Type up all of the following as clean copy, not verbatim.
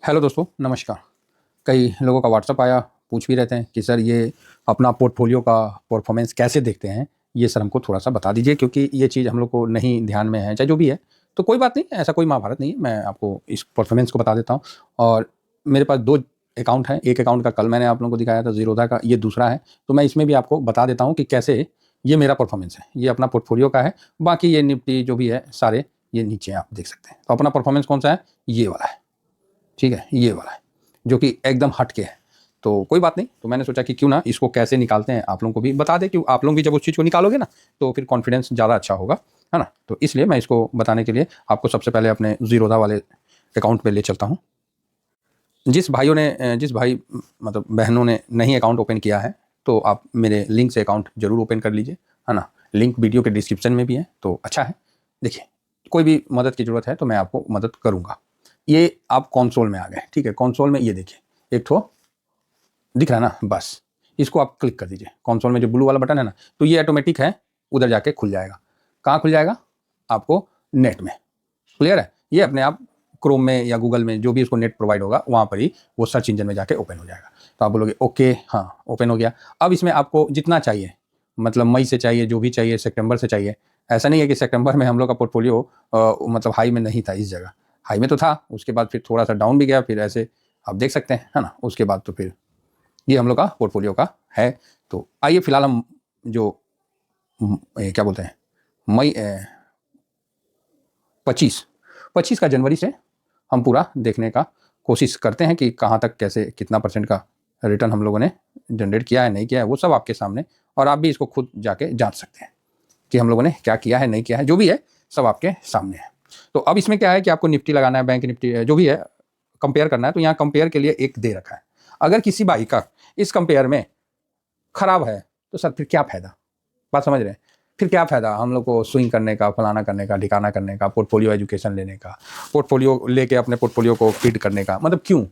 Hello दोस्तों, नमस्कार। कई लोगों का व्हाट्सअप आया, पूछ भी रहते हैं कि सर ये अपना पोर्टफोलियो का परफॉर्मेंस कैसे देखते हैं? ये सर हमको थोड़ा-सा बता दीजिए, क्योंकि ये चीज़ हम लोग को नहीं ध्यान में है, चाहे जो भी है। तो कोई बात नहीं, ऐसा कोई महाभारत नहीं है, मैं आपको इस परफॉर्मेंस को बता देता हूँ। और मेरे पास 2 अकाउंट हैं, एक अकाउंट का कल मैंने आप लोगों को दिखाया था ज़ीरोधा का, ये दूसरा है। तो मैं इसमें भी आपको बता देता हूँ कि कैसे ये मेरा परफॉर्मेंस है। ये अपना पोर्टफोलियो का है, बाकी ये निफ्टी जो भी है सारे ये नीचे आप देख सकते हैं। तो अपना परफॉर्मेंस कौन-सा है? ये वाला है, ठीक है? ये वाला है। जो कि एकदम हट के है। तो कोई बात नहीं, तो मैंने सोचा कि क्यों ना इसको कैसे निकालते हैं आप लोगों को भी बता दें, कि आप लोग भी जब उस चीज़ को निकालोगे ना, तो फिर कॉन्फिडेंस ज़्यादा अच्छा होगा, है ना? तो इसलिए मैं इसको बताने के लिए आपको सबसे पहले अपने ज़ीरोधा वाले अकाउंट पे ले चलता हूँ। जिस भाई मतलब बहनों ने नहीं अकाउंट ओपन किया है, तो आप मेरे लिंक से अकाउंट ज़रूर ओपन कर लीजिए, है ना? लिंक वीडियो के डिस्क्रिप्शन में भी है, तो अच्छा है। देखिए, कोई भी मदद की ज़रूरत है तो मैं आपको मदद करूँगा। ये आप कंसोल में आ गए, ठीक है? कंसोल में ये देखिए, एक ठो दिख रहा है ना, बस इसको आप क्लिक कर दीजिए। कंसोल में जो ब्लू वाला बटन है ना, तो ये ऑटोमेटिक है, उधर जाके खुल जाएगा। कहाँ खुल जाएगा? आपको नेट में। क्लियर है? ये अपने आप क्रोम में या गूगल में जो भी इसको नेट प्रोवाइड होगा, वहाँ पर ही वो सर्च इंजन में जाके ओपन हो जाएगा। तो आप बोलोगे ओके, हाँ ओपन हो गया। अब इसमें आपको जितना चाहिए, मतलब मई से चाहिए, जो भी चाहिए, सितंबर से चाहिए। ऐसा नहीं है कि सितंबर में हम लोग का पोर्टफोलियो मतलब हाई में नहीं था, इस जगह हाई में तो था, उसके बाद फिर थोड़ा सा डाउन भी गया, फिर ऐसे आप देख सकते हैं, है ना? उसके बाद तो फिर ये हम लोग का पोर्टफोलियो का है। तो आइए फिलहाल हम जो क्या बोलते हैं, मई 25 का जनवरी से हम पूरा देखने का कोशिश करते हैं कि कहाँ तक कैसे कितना परसेंट का रिटर्न हम लोगों ने जनरेट किया है, नहीं किया है, वो सब आपके सामने। और आप भी इसको खुद जाके जांच सकते हैं कि हम लोगों ने क्या किया है, नहीं किया है, जो भी है सब आपके सामने है। तो अब इसमें क्या है कि आपको निफ्टी लगाना है, बैंक निफ्टी जो भी है कंपेयर करना है। तो यहाँ कंपेयर के लिए एक दे रखा है। अगर किसी भाई का इस कंपेयर में खराब है तो सर फिर क्या फ़ायदा? बात समझ रहे हैं? फिर क्या फ़ायदा हम लोग को स्विंग करने का, फलाना करने का, ठिकाना करने का, पोर्टफोलियो एजुकेशन लेने का, पोर्टफोलियो लेके अपने पोर्टफोलियो को फीड करने का, मतलब क्यों?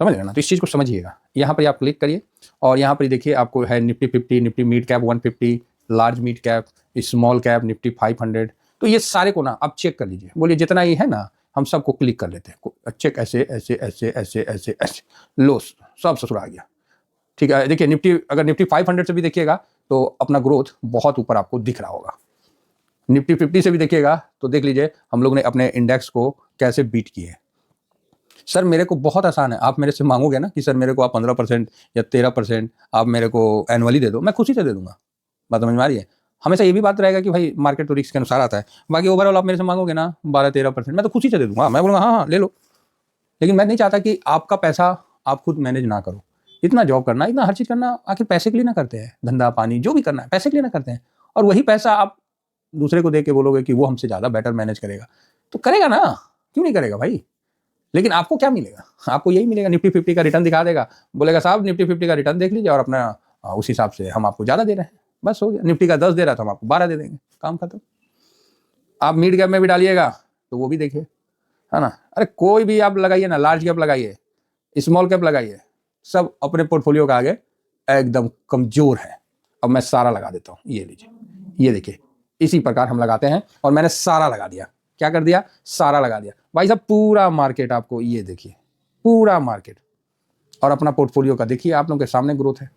समझ रहे हैं ना? तो इस चीज़ को समझिएगा। यहाँ पर आप क्लिक करिए और यहाँ पर देखिए आपको है Nifty 50, Nifty mid cap 150, large mid cap, small cap, Nifty 500। तो ये सारे को ना आप चेक कर लीजिए। बोलिए जितना ही है ना, हम सबको क्लिक कर लेते हैं। चेक ऐसे ऐसे ऐसे ऐसे ऐसे ऐसे, लो सब ससुर आ गया। ठीक है, देखिए निफ्टी, अगर निफ्टी 500 से भी देखिएगा तो अपना ग्रोथ बहुत ऊपर आपको दिख रहा होगा। निफ्टी 50 से भी देखिएगा तो देख लीजिए हम लोग ने अपने इंडेक्स को कैसे बीट किए है। सर मेरे को बहुत आसान है, आप मेरे से मांगोगे ना कि सर मेरे को आप 15% या 13% आप मेरे को एनुअली दे दो, मैं खुशी से दे दूंगा। बात समझ में आ रही है? हमेशा ये भी बात रहेगा कि भाई मार्केट तो रिस्क के अनुसार आता है। बाकी ओवरऑल आप मेरे से मांगोगे ना 12-13%, मैं तो खुशी से दे दूंगा, मैं बोलूँगा हाँ हाँ ले लो। लेकिन मैं नहीं चाहता कि आपका पैसा आप खुद मैनेज ना करो। इतना जॉब करना, इतना हर चीज़ करना, आखिर पैसे के लिए ना करते हैं। धंधा पानी जो भी करना है पैसे के लिए ना करते हैं। और वही पैसा आप दूसरे को दे के बोलोगे कि वो हमसे ज़्यादा बेटर मैनेज करेगा, तो करेगा ना, क्यों नहीं करेगा भाई? लेकिन आपको क्या मिलेगा? आपको यही मिलेगा, निफ्टी 50 का रिटर्न दिखा देगा, बोलेगा साहब निफ्टी 50 का रिटर्न देख लीजिए और अपना उस हिसाब से हम आपको ज़्यादा दे रहे हैं। बस हो गया। निफ्टी का 10 दे रहा था, हम आपको 12 दे देंगे, काम खत्म। आप मिड कैप में भी डालिएगा तो वो भी देखिए, है ना? अरे कोई भी आप लगाइए ना, लार्ज कैप लगाइए, स्मॉल कैप लगाइए, सब अपने पोर्टफोलियो के आगे एकदम कमजोर है। अब मैं सारा लगा देता हूँ, ये लीजिए, ये देखिए, इसी प्रकार हम लगाते हैं। और मैंने सारा लगा दिया। क्या कर दिया? सारा लगा दिया भाई साहब। पूरा मार्केट आपको ये देखिए, पूरा मार्केट और अपना पोर्टफोलियो का देखिए, आप लोगों के सामने ग्रोथ है।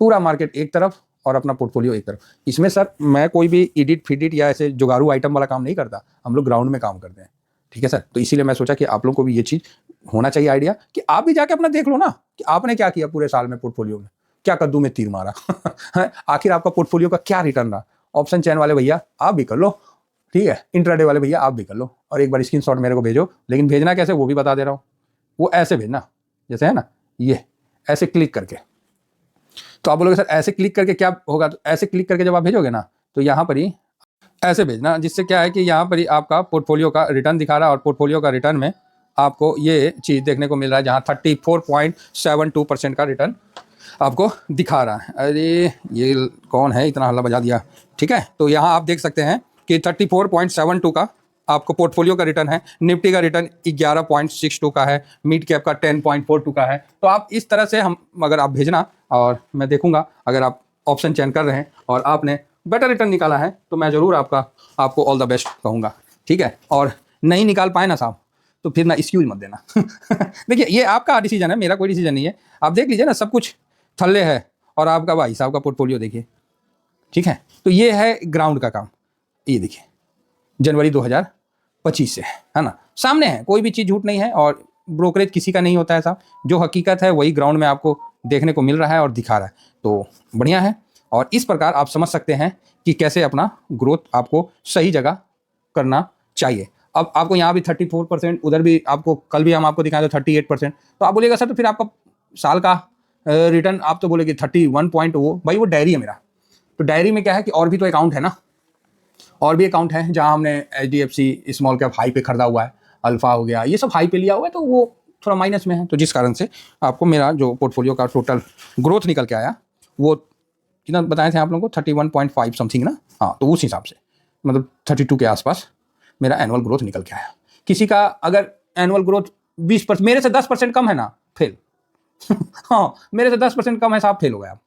पूरा मार्केट एक तरफ और अपना पोर्टफोलियो एक तरफ। इसमें सर मैं कोई भी एडिट फिडिट या ऐसे जुगाड़ू आइटम वाला काम नहीं करता, हम लोग ग्राउंड में काम करते हैं। ठीक है सर, तो इसीलिए मैं सोचा कि आप लोगों को भी ये चीज़ होना चाहिए आइडिया, कि आप भी जाके अपना देख लो ना कि आपने क्या किया पूरे साल में पोर्टफोलियो में, क्या कद्दू में तीर मारा आखिर आपका पोर्टफोलियो का क्या रिटर्न रहा। ऑप्शन चैन वाले भैया आप भी कर लो, ठीक है, इंट्राडे वाले भैया आप भी कर लो, और एक बार स्क्रीनशॉट मेरे को भेजो। लेकिन भेजना कैसे वो भी बता दे रहा हूँ। वो ऐसे भेजना, जैसे है ना, ये ऐसे क्लिक करके। तो आप बोलोगे सर ऐसे क्लिक करके क्या होगा? तो ऐसे क्लिक करके जब आप भेजोगे ना, तो यहाँ पर ही ऐसे भेजना, जिससे क्या है कि यहाँ पर ही आपका पोर्टफोलियो का रिटर्न दिखा रहा है। और पोर्टफोलियो का रिटर्न में आपको ये चीज़ देखने को मिल रहा है, जहाँ 34.72% का रिटर्न आपको दिखा रहा है। अरे ये कौन है, इतना हल्ला बजा दिया? ठीक है, तो यहाँ आप देख सकते हैं कि 34.72 का आपको पोर्टफोलियो का रिटर्न है। निफ्टी का रिटर्न 11.62 का है, मिड कैप का 10.42 का है। तो आप इस तरह से हम अगर आप भेजना, और मैं देखूंगा अगर आप ऑप्शन चयन कर रहे हैं और आपने बेटर रिटर्न निकाला है, तो मैं ज़रूर आपको ऑल द बेस्ट कहूँगा। ठीक है, और नहीं निकाल पाए ना साहब, तो फिर ना एक्सक्यूज मत देना। देखिए ये आपका डिसीजन है, मेरा कोई डिसीजन नहीं है। आप देख लीजिए ना, सब कुछ थल्ले है और आपका भाई साहब का पोर्टफोलियो देखिए, ठीक है। तो ये है ग्राउंड का काम। ये देखिए जनवरी 2025 से है ना, सामने है, कोई भी चीज़ झूठ नहीं है और ब्रोकरेज किसी का नहीं होता है साहब। जो हकीकत है वही ग्राउंड में आपको देखने को मिल रहा है और दिखा रहा है, तो बढ़िया है। और इस प्रकार आप समझ सकते हैं कि कैसे अपना ग्रोथ आपको सही जगह करना चाहिए। अब आपको यहाँ भी 34%, उधर भी आपको, कल भी हम आपको दिखाएं तो 38%। तो आप बोलिएगा सर तो फिर आपका साल का रिटर्न, आप तो बोलेगे 31 पॉइंट, वो भाई वो डायरी है मेरा। तो डायरी में क्या है कि और भी तो अकाउंट है ना, और भी अकाउंट है जहां हमने HDFC स्मॉल कैप हाई पे खरीदा हुआ है, अल्फा हो गया, ये सब हाई पे लिया हुआ है, तो वो थोड़ा माइनस में है। तो जिस कारण से आपको मेरा जो पोर्टफोलियो का टोटल ग्रोथ निकल के आया वो कितना बताए थे आप लोगों को, 31.5 समथिंग ना, हाँ, तो उस हिसाब से मतलब 32 के आसपास मेरा एनुअल ग्रोथ निकल के आया। किसी का अगर एनुअल ग्रोथ 20%, मेरे से 10% कम है ना, फेल। हाँ, मेरे से 10% कम है साहब, फेल हो गया आप।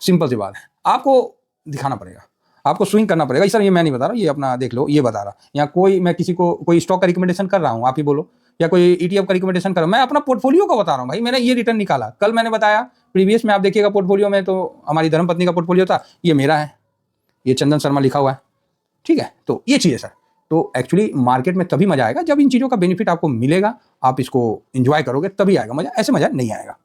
सिंपल सी बात है, आपको दिखाना पड़ेगा, आपको स्विंग करना पड़ेगा। सर ये मैं नहीं बता रहा, ये अपना देख लो, ये बता रहा। या कोई मैं किसी को कोई स्टॉक का रिकमेंडेशन कर रहा हूँ, आप ही बोलो, या कोई ETF का रिकमेंडेशन कर रहा हूँ, मैं अपना पोर्टफोलियो का बता रहा हूँ भाई। मैंने ये रिटर्न निकाला, कल मैंने बताया प्रीवियस में, आप देखिएगा पोर्टफोलियो में, तो हमारी धर्मपत्नी का पोर्टफोलियो था, ये मेरा है, ये चंदन शर्मा लिखा हुआ है, ठीक है। तो ये चीज़ है सर। तो एक्चुअली मार्केट में तभी मजा आएगा जब इन चीज़ों का बेनिफिट आपको मिलेगा, आप इसको इंजॉय करोगे तभी आएगा मजा, ऐसे मजा नहीं आएगा।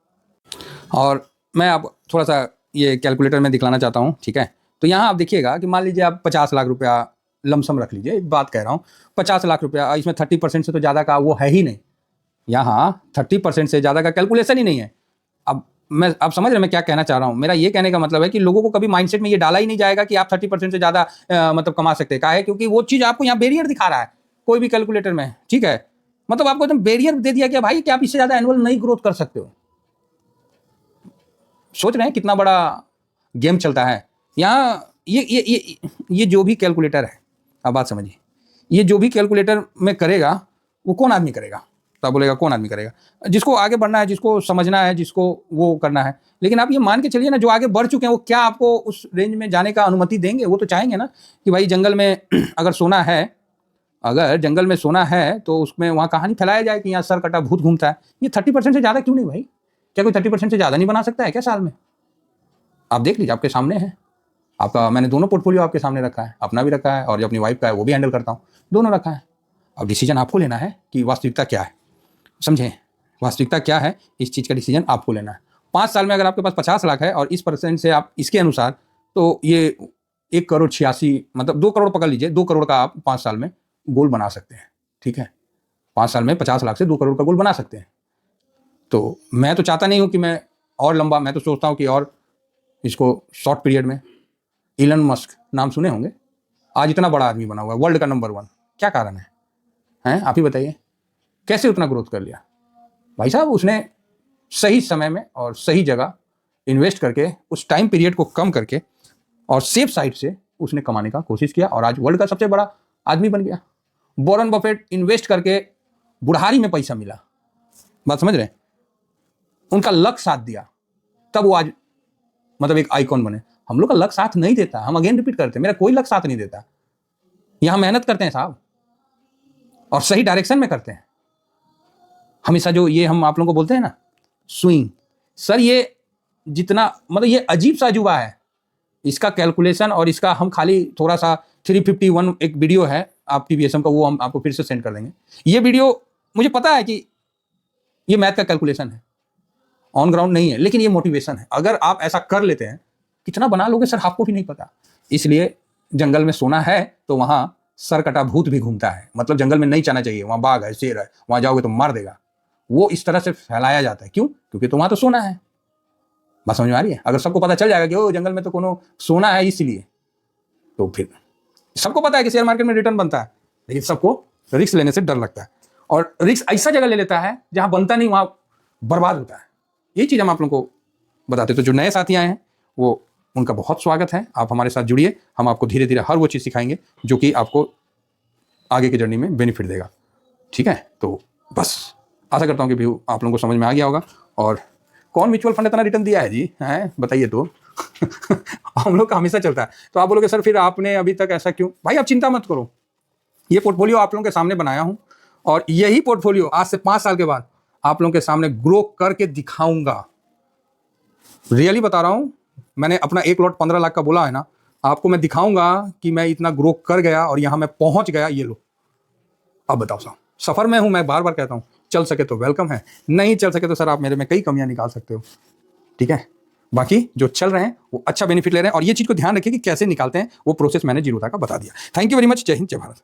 और मैं आप थोड़ा सा ये कैलकुलेटर में दिखलाना चाहता हूँ, ठीक है। तो यहाँ आप देखिएगा कि मान लीजिए आप 50 लाख रुपया लमसम रख लीजिए, बात कह रहा हूँ 50 लाख रुपया, इसमें 30% से तो ज़्यादा का वो है ही नहीं, यहाँ 30% से ज़्यादा का कैलकुलेशन ही नहीं है। अब मैं, आप समझ रहे हैं मैं क्या कहना चाह रहा हूँ। मेरा ये कहने का मतलब है कि लोगों को कभी माइंडसेट में ये डाला ही नहीं जाएगा कि आप 30% से ज़्यादा मतलब कमा सकते हैं। क्या है, क्योंकि वो चीज़ आपको यहाँ बैरियर दिखा रहा है कोई भी कैलकुलेटर में, ठीक है। मतलब आपको एकदम बैरियर दे दिया गया भाई कि आप इससे ज़्यादा एनुअल नहीं ग्रोथ कर सकते हो। सोच रहे हैं कितना बड़ा गेम चलता है यहाँ। ये जो भी कैलकुलेटर है, अब बात समझिए, ये जो भी कैलकुलेटर में करेगा वो कौन आदमी करेगा, तो आप बोलेगा कौन आदमी करेगा, जिसको आगे बढ़ना है, जिसको समझना है, जिसको वो करना है। लेकिन आप ये मान के चलिए ना, जो आगे बढ़ चुके हैं वो क्या आपको उस रेंज में जाने का अनुमति देंगे? वो तो चाहेंगे ना कि भाई जंगल में अगर सोना है, अगर जंगल में सोना है तो उसमें वहाँ कहानी फैलाया जाए कि यहाँ सर कटा भूत घूमता है। ये 30% से ज़्यादा क्यों नहीं भाई? क्या कोई 30% से ज़्यादा नहीं बना सकता है क्या साल में? आप देख लीजिए, आपके सामने है, आपका, मैंने दोनों पोर्टफोलियो आपके सामने रखा है, अपना भी रखा है और जो अपनी वाइफ का है वो भी हैंडल करता हूँ, दोनों रखा है। अब डिसीजन आपको लेना है कि वास्तविकता क्या है, समझें, वास्तविकता क्या है, इस चीज़ का डिसीजन आपको लेना है। 5 साल में अगर आपके पास 50 लाख है और इस % से आप इसके अनुसार, तो ये 1,86,00,000 मतलब 2 करोड़ पकड़ लीजिए, 2 करोड़ का आप 5 साल में गोल बना सकते हैं, ठीक है। 5 साल में 50 लाख से 2 करोड़ का गोल बना सकते हैं। तो मैं तो चाहता नहीं हूँ कि मैं और लंबा, मैं तो सोचता हूँ कि और इसको शॉर्ट पीरियड में, इलन मस्क नाम सुने होंगे, आज इतना बड़ा आदमी बना हुआ है, वर्ल्ड का नंबर 1, क्या कारण है, हैं आप ही बताइए, कैसे उतना ग्रोथ कर लिया? भाई साहब उसने सही समय में और सही जगह इन्वेस्ट करके, उस टाइम पीरियड को कम करके और सेफ साइड से उसने कमाने का कोशिश किया और आज वर्ल्ड का सबसे बड़ा आदमी बन गया। वॉरेन बफेट इन्वेस्ट करके बुढ़ारी में पैसा मिला, बात समझ रहे हैं, उनका लक साथ दिया, तब वो आज मतलब एक आइकॉन बने। हम लोग का लक साथ नहीं देता, हम अगेन रिपीट करते हैं, मेरा कोई लक साथ नहीं देता। यहां मेहनत करते हैं साहब और सही डायरेक्शन में करते हैं हमेशा। जो ये हम आप लोगों को बोलते हैं ना स्विंग, सर ये जितना मतलब ये अजीब सा अजूबा है, इसका कैलकुलेशन और इसका हम खाली थोड़ा सा 351 एक वीडियो है आप TVSM का, वो हम आपको फिर से सेंड कर देंगे। ये वीडियो मुझे पता है कि ये मैथ का कैलकुलेशन है, ऑन ग्राउंड नहीं है, लेकिन ये मोटिवेशन है। अगर आप ऐसा कर लेते हैं, कितना बना लोगे सर आपको भी नहीं पता। इसलिए जंगल में सोना है तो वहां सर कटा भूत भी घूमता है, मतलब जंगल में नहीं जाना चाहिए, वहां बाघ है, शेर है, वहां जाओगे तो मार देगा, वो इस तरह से फैलाया जाता है। क्यों? क्योंकि तो वहां तो सोना है। बात समझ में आ रही है? अगर सबको पता चल जाएगा कि ओ जंगल में तो कोनो सोना है इसलिए, तो फिर सबको पता है कि शेयर मार्केट में रिटर्न बनता है, लेकिन सबको रिस्क लेने से डर लगता है और रिस्क ऐसा जगह ले लेता है जहां बनता नहीं वहां बर्बाद होता है। ये चीज़ हम आप लोगों को बताते। तो जो नए साथी आए हैं वो, उनका बहुत स्वागत है, आप हमारे साथ जुड़िए, हम आपको धीरे धीरे हर वो चीज़ सिखाएंगे जो कि आपको आगे की जर्नी में बेनिफिट देगा, ठीक है। तो बस आशा करता हूँ कि व्यू आप लोगों को समझ में आ गया होगा। और कौन म्यूचुअल फंड इतना रिटर्न दिया है जी, हैं बताइए तो। हम लोग का हमेशा चलता है। तो आप बोलोगे सर फिर आपने अभी तक ऐसा क्यों? भाई आप चिंता मत करो, ये पोर्टफोलियो आप लोगों के सामने बनाया हूँ और यही पोर्टफोलियो आज से 5 साल के बाद आप लोगों के सामने ग्रो करके दिखाऊंगा। रियली बता रहा हूं, मैंने अपना 1 लॉट 15 लाख का बोला है ना, आपको मैं दिखाऊंगा कि मैं इतना ग्रो कर गया और यहां मैं पहुंच गया। ये लो, अब बताओ साहब, सफर में हूं, मैं बार बार कहता हूं, चल सके तो वेलकम है, नहीं चल सके तो सर आप मेरे में कई कमियां निकाल सकते हो, ठीक है। बाकी जो चल रहे हैं वो अच्छा बेनिफिट ले रहे हैं, और ये चीज को ध्यान रखिए कि कैसे निकालते हैं, वो प्रोसेस मैंने जीरोधा का बता दिया। Thank you very much. जय हिंद, जय भारत।